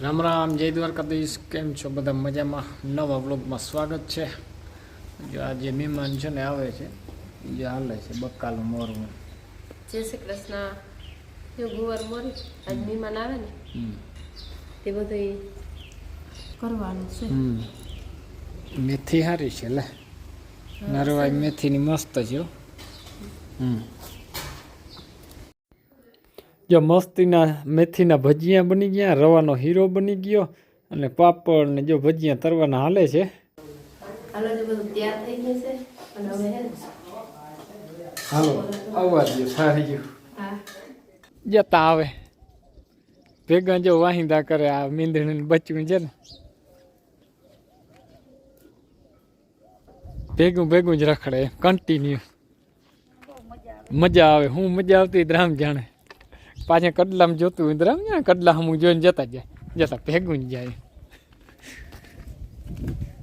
રામ રામ, જય દ્વારકાધીશ. કેમ છો બધા? મજામાં? નવા વ્લોગમાં સ્વાગત છે. જો આ જે મહેમાન છે ને આવે છે, જે હાલે છે બકાલું મોરવું. જય શ્રી કૃષ્ણ. જો ગુવાર મોરી આજ મહેમાન આવે ને તે બધું કરવાનું છે. મેથી સારી છે લે, નરવાઈ મેથીની મસ્ત છે. જો મસ્તીના મેથીના ભજીયા બની ગયા, રવાનો હીરો બની ગયો અને પાપડ ને જો ભજીયા તરવાના હાલે છે. હાલો જે બધું તૈયાર થઈ ગયું છે અને હવે હે હાલો આવવા દો, સારી ગયું. હા જતા આવે ભેગા જો વાહિંદા કરે. આ મીંદણી બચ્યું છે ને ભેગું ભેગું જ રખડે કન્ટિન્યુ. મજા આવે. હું મજા આવતી રામ જાણે. પાછા કડલામાં જોતું હોય રામ જાણે, કડલા હું જોઈને જતા ભેગું જ જાય.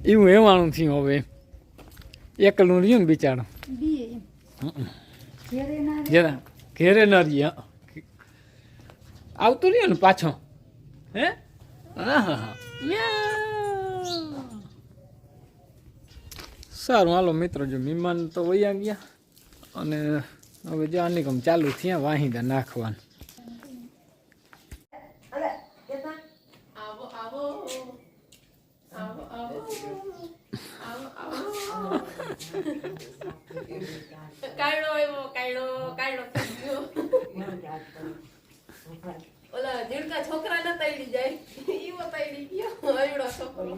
એવું એવાણું થયું હવે. એકલું રહ્યું ને બિચારું, જરા ઘેરે ન રહીએ. આવતું રહ્યું ને પાછો. હે સારું હાલો મિત્રો, જો મહેમાન તો વયા ગયા અને હવે જો આની કામ ચાલુ થયા વાહિંદા નાખવાનું. ઓલા જીણકા છોકરા ના તૈડી જાય ઈવો તૈડી ગયો હયડો છોકરો.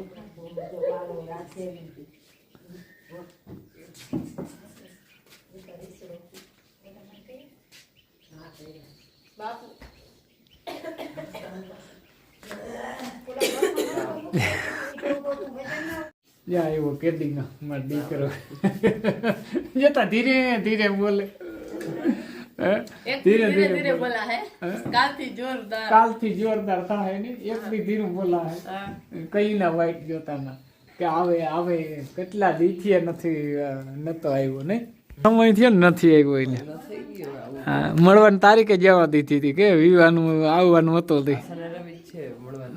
બાપુ યા એવો કેદી નો મારો દીકરો જતા ધીરે ધીરે બોલે. ધીરે ધીરે બોલા હે કાલથી જોરદાર થાય ને એક બી ધીરું બોલા હે. કઈ ના વાઈટ જોતા ના કે આવે આવે કેટલા દીથી નથી નતો આવ્યો ને સમય થયો ને નથી આવ્યો એને. હા મળવાની તારીખે જવા દીધી હતી કે વિવાનું આવવાનું હતો તે.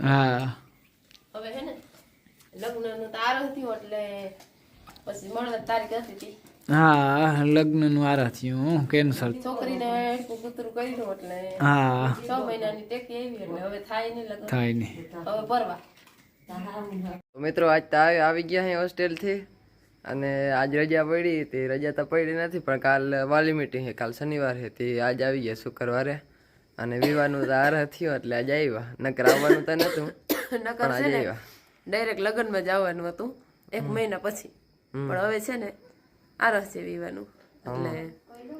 હા હવે હે ને લગ્ન નું તાર હતું એટલે પછી મળવા તારીખ હતી. હા લગ્ન નું આરા થયું કેન્સલ. છોકરીને કુતરું કર્યું એટલે હા 6 મહિનાની ટેકી આવી એટલે હવે થાય નહીં લગ્ન. થાય નહીં હવે પરવા મિત્રો આજ તો આવી ગયા હે હોસ્ટેલ થી અને આજ રજા પડી તે રજા તો પડી નથી પણ કાલ વાલી મીટિંગ છે, કાલ શનિવાર છે તે આજ આવી ગયા શુક્રવારે અને વિવાનું તો આર થયો એટલે આજ આવ્યા. નકર આવવાનું તો નતું પણ આજ આવ્યા. ડાયરેક્ટ લગ્નમાં જવાનું હતું 1 મહિના પછી પણ હવે છે ને આરસ છે વિવાનું એટલે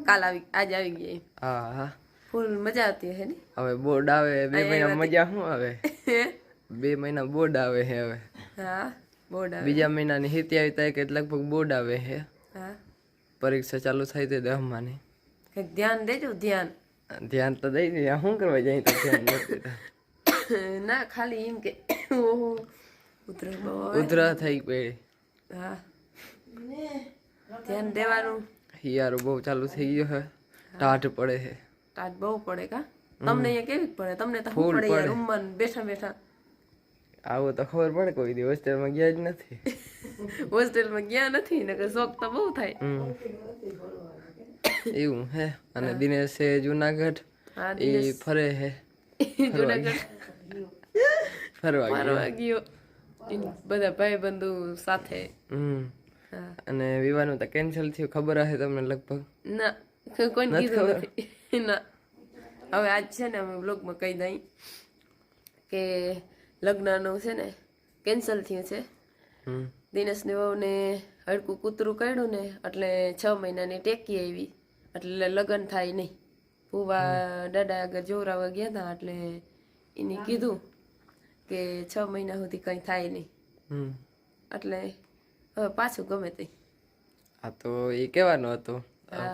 કાલ આજ આવી ગયા. હા હા ફૂલ મજા આવતી હે ને. હવે બોર્ડ આવે 2 મહિના મજા શું આવે. 2 મહિના બોર્ડ આવે છે હવે. હા બોર્ડ આવે. બીજા મહિનાની હિતી આવી થાય કે લગભગ બોર્ડ આવે છે. હા પરીક્ષા ચાલુ થઈ તે 10માં ની. કંઈક ધ્યાન દેજો. ધ્યાન તો દઈ દે. શું કરવા જાય તો ધ્યાન નથી. ના ખાલી એમ કે ઉધરા થઈ પડી. હા ધ્યાન દેવાનું. હિયારો બહુ ચાલુ થઈ ગયો છે. ટાઢ પડે છે. ટાટ બહુ પડે કા તમને અહીંયા કેવી પડે? તમને તો ફૂલ પડે યાર પડે. રૂમમાં બેઠા બેઠા. આવું તો ખબર પડે. કોઈ દી હોસ્ટેલમાં ગયા જ નથી. હોસ્ટેલમાં ગયા નથી ને શોખ તો બહુ થાય. એવું હે. અને દિનેશ છે જુનાગઢ, હા એ ફરે હે. જુનાગઢ ફરવા મારવા ગયો. ગયો બધા ભાઈ બંધુ સાથે. હા અને વિવાનું તો કેન્સલ થયું ખબર હશે તમને લગભગ. ના કોઈને કીધું નથી. ના હવે આજ છે ને અમે બ્લોગમાં કહી દઈ કે લગ્નનું છે ને કેન્સલ થયું છે. દિનેશની વહુને હડકું કૂતરું કાઢ્યું ને એટલે 6 મહિનાની ટેકી આવી એટલે લગ્ન થાય નહીં. ભૂવા દાદા આગળ જોરાવા ગયા હતા એટલે એને કીધું કે 6 મહિના સુધી કંઈ થાય નહીં એટલે હવે પાછું ગમે તે. હા તો એ કહેવાનું હતું,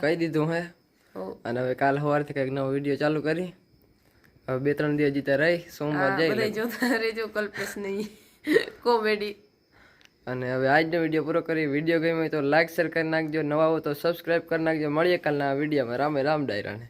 કહી દીધું હે. અને હવે કાલ સવારથી કંઈક નવો વિડીયો ચાલુ કરી. હવે 2-3 દિવસ જીતા રહી સોમવાર બધા જઈ જોતા રહેજો કલ્પેશ નહીં કોમેડી. અને હવે આજનો વિડીયો પૂરો કરી. વિડીયો ગમ્યો હોય તો લાઈક શેર કરી નાખજો. નવા હો તો સબસ્ક્રાઈબ કરી નાખજો. મળીએ કાલના વિડીયોમાં. રામે રામ ડાયરાને.